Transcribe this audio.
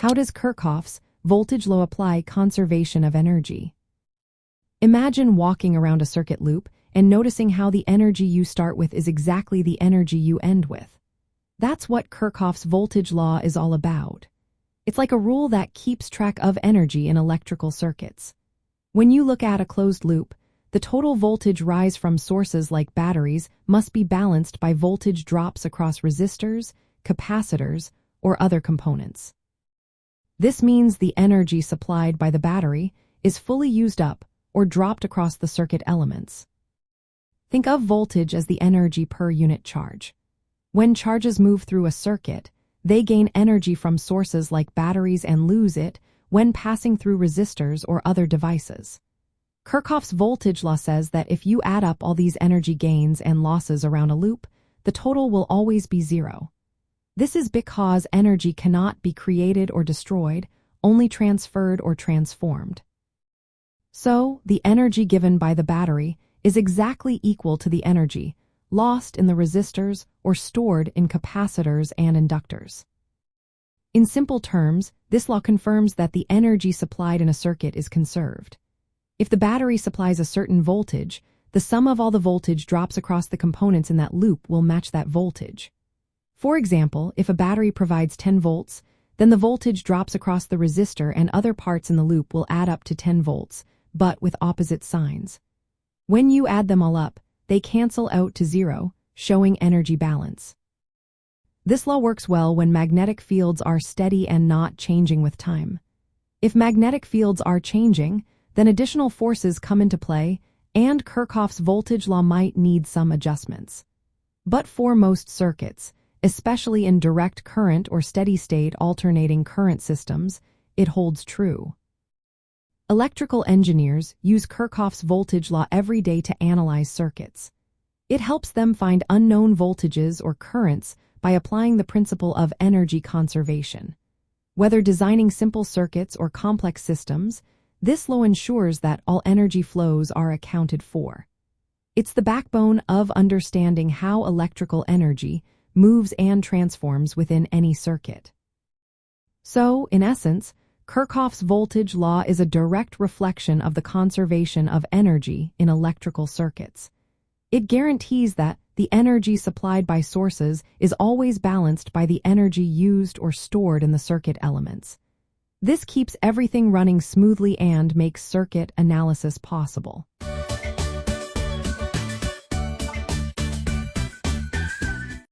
How does Kirchhoff's voltage law apply conservation of energy? Imagine walking around a circuit loop and noticing how the energy you start with is exactly the energy you end with. That's what Kirchhoff's voltage law is all about. It's like a rule that keeps track of energy in electrical circuits. When you look at a closed loop, the total voltage rise from sources like batteries must be balanced by voltage drops across resistors, capacitors, or other components. This means the energy supplied by the battery is fully used up or dropped across the circuit elements. Think of voltage as the energy per unit charge. When charges move through a circuit, they gain energy from sources like batteries and lose it when passing through resistors or other devices. Kirchhoff's voltage law says that if you add up all these energy gains and losses around a loop, the total will always be zero. This is because energy cannot be created or destroyed, only transferred or transformed. So, the energy given by the battery is exactly equal to the energy lost in the resistors or stored in capacitors and inductors. In simple terms, this law confirms that the energy supplied in a circuit is conserved. If the battery supplies a certain voltage, the sum of all the voltage drops across the components in that loop will match that voltage. For example, if a battery provides 10 volts, then the voltage drops across the resistor and other parts in the loop will add up to 10 volts, but with opposite signs. When you add them all up, they cancel out to zero, showing energy balance. This law works well when magnetic fields are steady and not changing with time. If magnetic fields are changing, then additional forces come into play, and Kirchhoff's voltage law might need some adjustments. But for most circuits, especially in direct current or steady-state alternating current systems, it holds true. Electrical engineers use Kirchhoff's voltage law every day to analyze circuits. It helps them find unknown voltages or currents by applying the principle of energy conservation. Whether designing simple circuits or complex systems, this law ensures that all energy flows are accounted for. It's the backbone of understanding how electrical energy moves and transforms within any circuit. So, in essence, Kirchhoff's voltage law is a direct reflection of the conservation of energy in electrical circuits. It guarantees that the energy supplied by sources is always balanced by the energy used or stored in the circuit elements. This keeps everything running smoothly and makes circuit analysis possible.